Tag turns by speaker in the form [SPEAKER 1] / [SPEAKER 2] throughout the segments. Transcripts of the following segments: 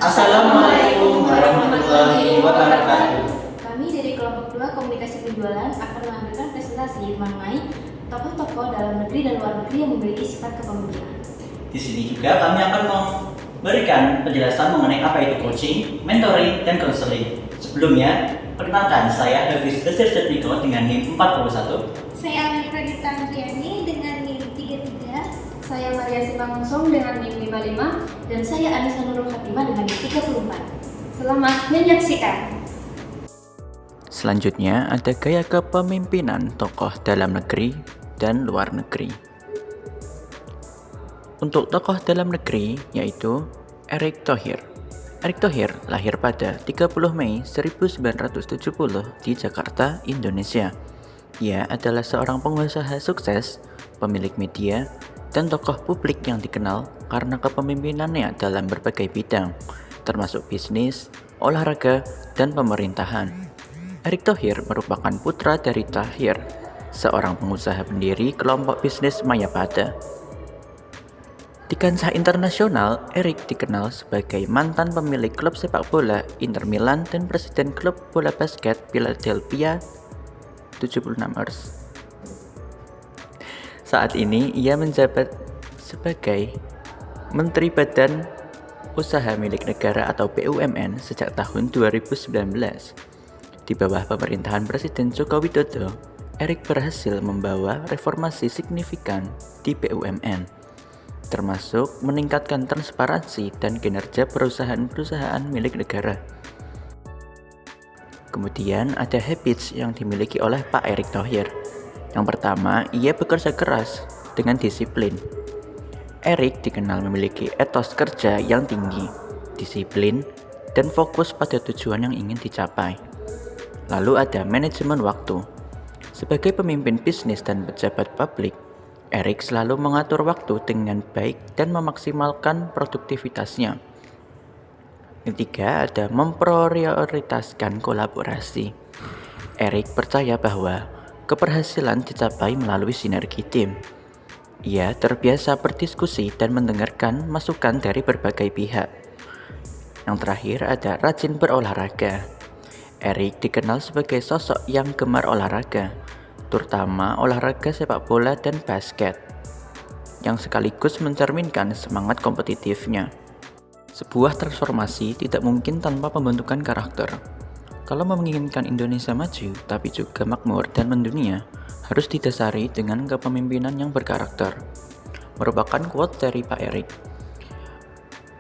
[SPEAKER 1] Assalamualaikum warahmatullahi wabarakatuh.
[SPEAKER 2] Kami dari kelompok 2 Komunikasi Penjualan akan menampilkan presentasi mengenai tokoh-tokoh dalam negeri dan luar negeri yang memiliki sifat kepemimpinan.
[SPEAKER 1] Di sini juga kami akan memberikan penjelasan mengenai apa itu coaching, mentoring, dan counseling. Sebelumnya, perkenalkan saya Hafiz Desir Setniko dengan NIM 41.
[SPEAKER 3] Saya Amin Pradita Andriani dengan NIM 33.
[SPEAKER 2] Saya Maria Simangunsung dengan NIM 55 dan saya Anissa Nurul Khatimah dengan NIM 34. Selamat menyaksikan.
[SPEAKER 4] Selanjutnya ada gaya kepemimpinan tokoh dalam negeri dan luar negeri. Untuk tokoh dalam negeri yaitu Erick Thohir. Erick Thohir lahir pada 30 Mei 1970 di Jakarta, Indonesia. Ia adalah seorang pengusaha sukses, pemilik media, dan tokoh publik yang dikenal karena kepemimpinannya dalam berbagai bidang, termasuk bisnis, olahraga, dan pemerintahan. Erick Thohir merupakan putra dari Tahir, seorang pengusaha pendiri kelompok bisnis Mayapada. Di kancah internasional, Erick dikenal sebagai mantan pemilik klub sepak bola Inter Milan dan presiden klub bola basket Philadelphia 76ers. Saat ini ia menjabat sebagai Menteri Badan Usaha Milik Negara atau BUMN sejak tahun 2019. Di bawah pemerintahan Presiden Joko Widodo, Erick berhasil membawa reformasi signifikan di BUMN, termasuk meningkatkan transparansi dan kinerja perusahaan-perusahaan milik negara. Kemudian ada habits yang dimiliki oleh Pak Erick Thohir. Yang pertama, ia bekerja keras dengan disiplin. Erick dikenal memiliki etos kerja yang tinggi, disiplin, dan fokus pada tujuan yang ingin dicapai. Lalu ada manajemen waktu. Sebagai pemimpin bisnis dan pejabat publik, Erick selalu mengatur waktu dengan baik dan memaksimalkan produktivitasnya. Ketiga, ada memprioritaskan kolaborasi. Erick percaya bahwa keberhasilan dicapai melalui sinergi tim. Ia terbiasa berdiskusi dan mendengarkan masukan dari berbagai pihak. Yang terakhir ada rajin berolahraga. Erick dikenal sebagai sosok yang gemar olahraga, terutama olahraga sepak bola dan basket, yang sekaligus mencerminkan semangat kompetitifnya. Sebuah transformasi tidak mungkin tanpa pembentukan karakter. Kalau menginginkan Indonesia maju, tapi juga makmur dan mendunia, harus didasari dengan kepemimpinan yang berkarakter. Merupakan quote dari Pak Erick.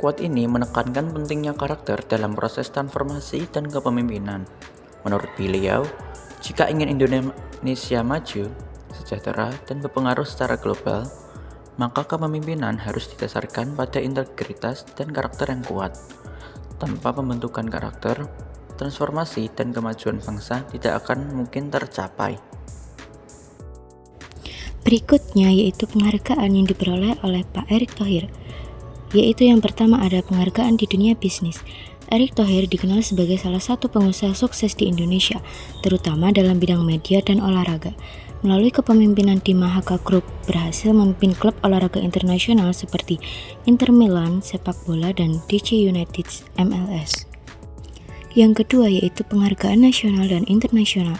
[SPEAKER 4] Quote ini menekankan pentingnya karakter dalam proses transformasi dan kepemimpinan. Menurut beliau, jika ingin Indonesia maju, sejahtera, dan berpengaruh secara global, maka kepemimpinan harus didasarkan pada integritas dan karakter yang kuat. Tanpa pembentukan karakter, transformasi dan kemajuan bangsa tidak akan mungkin tercapai.
[SPEAKER 5] Berikutnya yaitu penghargaan yang diperoleh oleh Pak Erick Thohir. Yaitu yang pertama ada penghargaan di dunia bisnis. Erick Thohir dikenal sebagai salah satu pengusaha sukses di Indonesia, terutama dalam bidang media dan olahraga. Melalui kepemimpinan di Mahaka Group, berhasil memimpin klub olahraga internasional seperti Inter Milan sepak bola dan DC United MLS. Yang kedua yaitu penghargaan nasional dan internasional,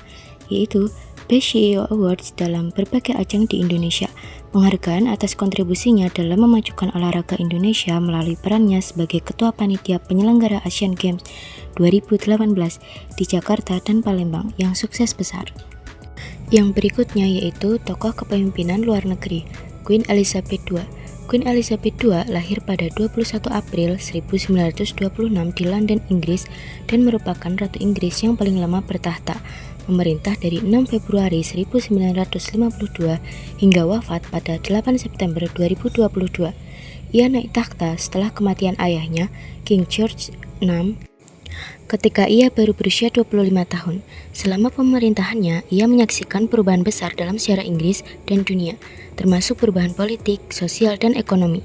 [SPEAKER 5] yaitu Best CEO Awards dalam berbagai ajang di Indonesia. Penghargaan atas kontribusinya dalam memajukan olahraga Indonesia melalui perannya sebagai Ketua Panitia Penyelenggara Asian Games 2018 di Jakarta dan Palembang yang sukses besar. Yang berikutnya yaitu tokoh kepemimpinan luar negeri, Queen Elizabeth II. Queen Elizabeth II lahir pada 21 April 1926 di London, Inggris dan merupakan Ratu Inggris yang paling lama bertahta, memerintah dari 6 Februari 1952 hingga wafat pada 8 September 2022. Ia naik takhta setelah kematian ayahnya, King George VI, ketika ia baru berusia 25 tahun. Selama pemerintahannya, ia menyaksikan perubahan besar dalam sejarah Inggris dan dunia, termasuk perubahan politik, sosial, dan ekonomi.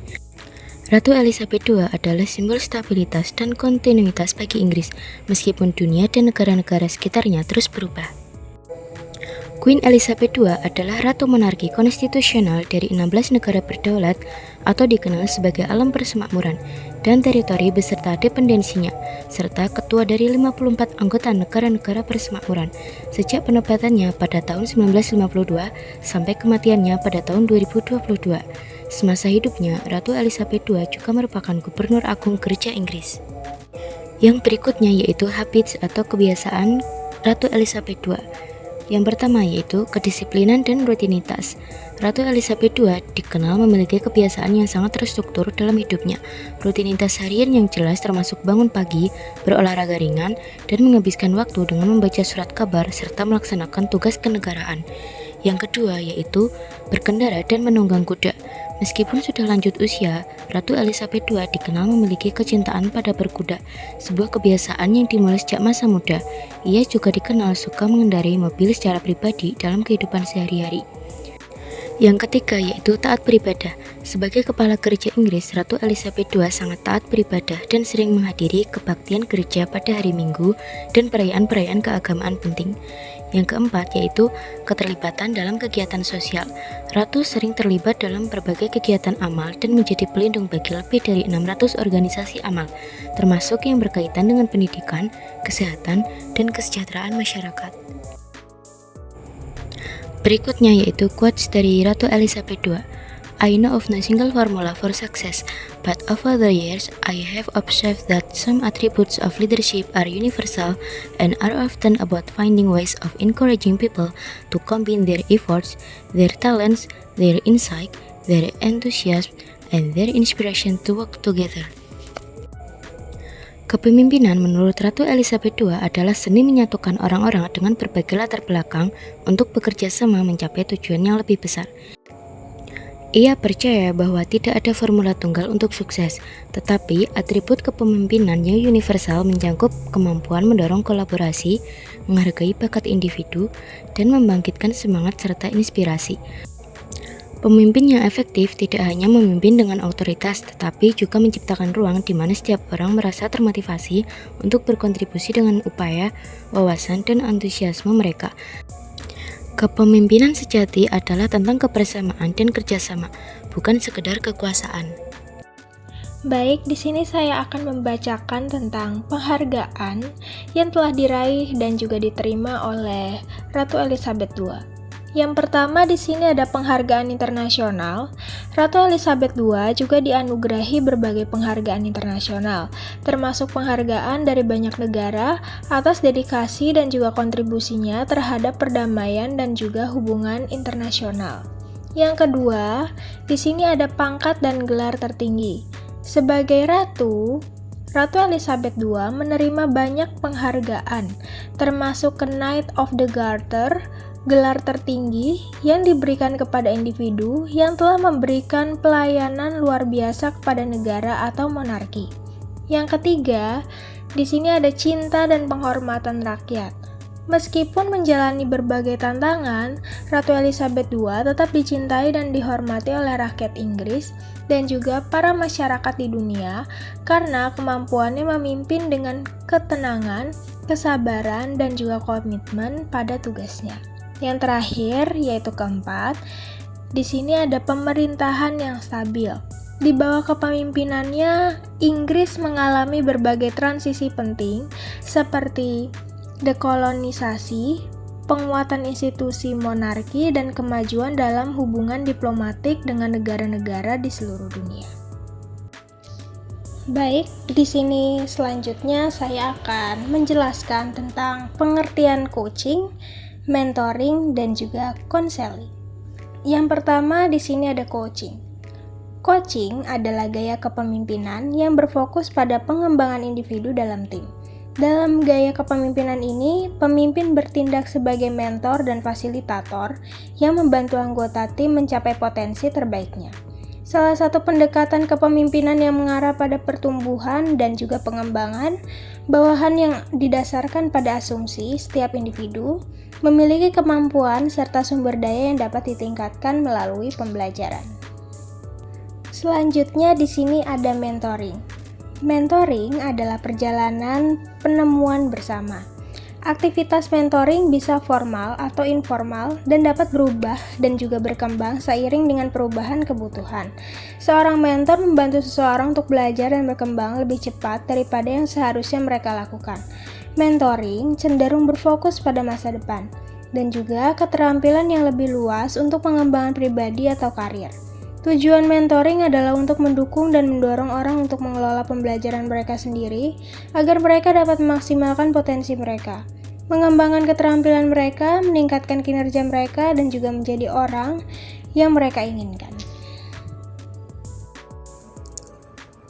[SPEAKER 5] Ratu Elizabeth II adalah simbol stabilitas dan kontinuitas bagi Inggris, meskipun dunia dan negara-negara sekitarnya terus berubah. Queen Elizabeth II adalah ratu monarki konstitusional dari 16 negara berdaulat atau dikenal sebagai alam persemakmuran dan teritori beserta dependensinya, serta ketua dari 54 anggota negara-negara persemakmuran sejak penebatannya pada tahun 1952 sampai kematiannya pada tahun 2022. Semasa hidupnya, Ratu Elizabeth II juga merupakan gubernur agung Gereja Inggris. Yang berikutnya yaitu habits atau kebiasaan Ratu Elizabeth II. Yang pertama yaitu kedisiplinan dan rutinitas. Ratu Elizabeth II dikenal memiliki kebiasaan yang sangat terstruktur dalam hidupnya. Rutinitas harian yang jelas termasuk bangun pagi, berolahraga ringan, dan menghabiskan waktu dengan membaca surat kabar serta melaksanakan tugas kenegaraan. Yang kedua yaitu berkendara dan menunggang kuda. Meskipun sudah lanjut usia, Ratu Elizabeth II dikenal memiliki kecintaan pada berkuda, sebuah kebiasaan yang dimulai sejak masa muda. Ia juga dikenal suka mengendarai mobil secara pribadi dalam kehidupan sehari-hari. Yang ketiga yaitu taat beribadah. Sebagai kepala gereja Inggris, Ratu Elizabeth II sangat taat beribadah dan sering menghadiri kebaktian gereja pada hari Minggu dan perayaan-perayaan keagamaan penting. Yang keempat yaitu keterlibatan dalam kegiatan sosial. Ratu sering terlibat dalam berbagai kegiatan amal dan menjadi pelindung bagi lebih dari 600 organisasi amal, termasuk yang berkaitan dengan pendidikan, kesehatan, dan kesejahteraan masyarakat. Berikutnya yaitu quotes dari Ratu Elizabeth II. I know of no single formula for success, but over the years I have observed that some attributes of leadership are universal and are often about finding ways of encouraging people to combine their efforts, their talents, their insight, their enthusiasm, and their inspiration to work together. Kepemimpinan menurut Ratu Elizabeth II adalah seni menyatukan orang-orang dengan berbagai latar belakang untuk bekerja sama mencapai tujuan yang lebih besar. Ia percaya bahwa tidak ada formula tunggal untuk sukses, tetapi atribut kepemimpinan yang universal mencakup kemampuan mendorong kolaborasi, menghargai bakat individu, dan membangkitkan semangat serta inspirasi. Pemimpin yang efektif tidak hanya memimpin dengan otoritas, tetapi juga menciptakan ruang di mana setiap orang merasa termotivasi untuk berkontribusi dengan upaya, wawasan, dan antusiasme mereka. Kepemimpinan sejati adalah tentang kebersamaan dan kerjasama, bukan sekedar kekuasaan.
[SPEAKER 3] Baik, di sini saya akan membacakan tentang penghargaan yang telah diraih dan juga diterima oleh Ratu Elizabeth II. Yang pertama di sini ada penghargaan internasional. Ratu Elizabeth II juga dianugerahi berbagai penghargaan internasional, termasuk penghargaan dari banyak negara atas dedikasi dan juga kontribusinya terhadap perdamaian dan juga hubungan internasional. Yang kedua, di sini ada pangkat dan gelar tertinggi. Sebagai ratu, Ratu Elizabeth II menerima banyak penghargaan, termasuk Knight of the Garter, gelar tertinggi yang diberikan kepada individu yang telah memberikan pelayanan luar biasa kepada negara atau monarki. Yang ketiga, di sini ada cinta dan penghormatan rakyat. Meskipun menjalani berbagai tantangan, Ratu Elizabeth II tetap dicintai dan dihormati oleh rakyat Inggris dan juga para masyarakat di dunia karena kemampuannya memimpin dengan ketenangan, kesabaran, dan juga komitmen pada tugasnya. Yang terakhir, yaitu keempat, di sini ada pemerintahan yang stabil. Di bawah kepemimpinannya, Inggris mengalami berbagai transisi penting seperti dekolonisasi, penguatan institusi monarki, dan kemajuan dalam hubungan diplomatik dengan negara-negara di seluruh dunia. Baik, di sini selanjutnya saya akan menjelaskan tentang pengertian coaching, mentoring, dan juga konseling. Yang pertama di sini ada coaching. Coaching adalah gaya kepemimpinan yang berfokus pada pengembangan individu dalam tim. Dalam gaya kepemimpinan ini, pemimpin bertindak sebagai mentor dan fasilitator yang membantu anggota tim mencapai potensi terbaiknya. Salah satu pendekatan kepemimpinan yang mengarah pada pertumbuhan dan juga pengembangan, bawahan yang didasarkan pada asumsi setiap individu memiliki kemampuan serta sumber daya yang dapat ditingkatkan melalui pembelajaran. Selanjutnya di sini ada mentoring. Mentoring adalah perjalanan penemuan bersama. Aktivitas mentoring bisa formal atau informal dan dapat berubah dan juga berkembang seiring dengan perubahan kebutuhan. Seorang mentor membantu seseorang untuk belajar dan berkembang lebih cepat daripada yang seharusnya mereka lakukan. Mentoring cenderung berfokus pada masa depan dan juga keterampilan yang lebih luas untuk pengembangan pribadi atau karir. Tujuan mentoring adalah untuk mendukung dan mendorong orang untuk mengelola pembelajaran mereka sendiri agar mereka dapat memaksimalkan potensi mereka, mengembangkan keterampilan mereka, meningkatkan kinerja mereka, dan juga menjadi orang yang mereka inginkan.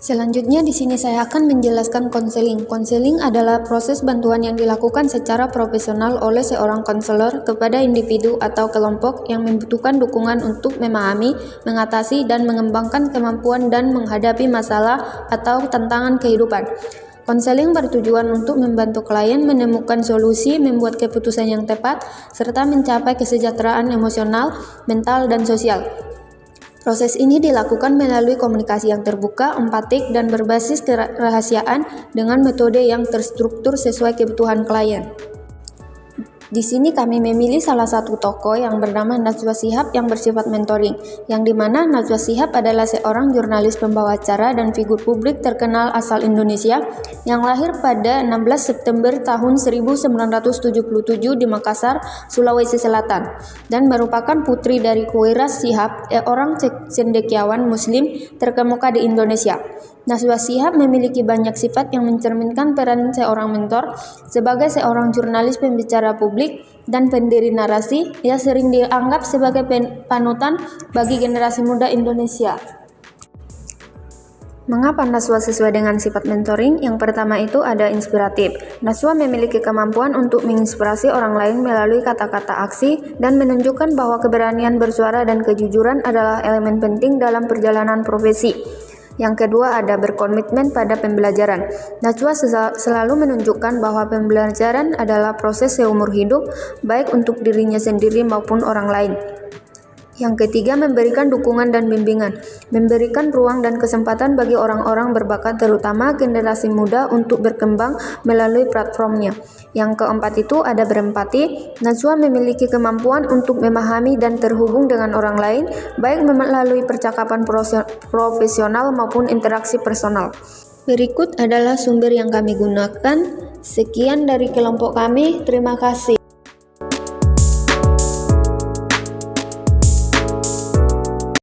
[SPEAKER 6] Selanjutnya di sini saya akan menjelaskan konseling. Konseling adalah proses bantuan yang dilakukan secara profesional oleh seorang konselor kepada individu atau kelompok yang membutuhkan dukungan untuk memahami, mengatasi, dan mengembangkan kemampuan dan menghadapi masalah atau tantangan kehidupan. Konseling bertujuan untuk membantu klien menemukan solusi, membuat keputusan yang tepat, serta mencapai kesejahteraan emosional, mental, dan sosial. Proses ini dilakukan melalui komunikasi yang terbuka, empatik, dan berbasis kerahasiaan dengan metode yang terstruktur sesuai kebutuhan klien. Di sini kami memilih salah satu tokoh yang bernama Najwa Shihab yang bersifat mentoring, yang dimana Najwa Shihab adalah seorang jurnalis pembawa acara dan figur publik terkenal asal Indonesia yang lahir pada 16 September tahun 1977 di Makassar, Sulawesi Selatan, dan merupakan putri dari Khuairas Shihab, orang cendekiawan muslim terkemuka di Indonesia. Najwa Shihab memiliki banyak sifat yang mencerminkan peran seorang mentor. Sebagai seorang jurnalis pembicara publik dan pendiri narasi, ia sering dianggap sebagai panutan bagi generasi muda Indonesia. Mengapa Najwa sesuai dengan sifat mentoring? Yang pertama itu ada inspiratif. Najwa memiliki kemampuan untuk menginspirasi orang lain melalui kata-kata aksi dan menunjukkan bahwa keberanian bersuara dan kejujuran adalah elemen penting dalam perjalanan profesi. Yang kedua ada berkomitmen pada pembelajaran. Najwa selalu menunjukkan bahwa pembelajaran adalah proses seumur hidup, baik untuk dirinya sendiri maupun orang lain. Yang ketiga, memberikan dukungan dan bimbingan, memberikan ruang dan kesempatan bagi orang-orang berbakat terutama generasi muda untuk berkembang melalui platformnya. Yang keempat itu ada berempati. Najwa memiliki kemampuan untuk memahami dan terhubung dengan orang lain, baik melalui percakapan profesional maupun interaksi personal. Berikut adalah sumber yang kami gunakan. Sekian dari kelompok kami, terima kasih.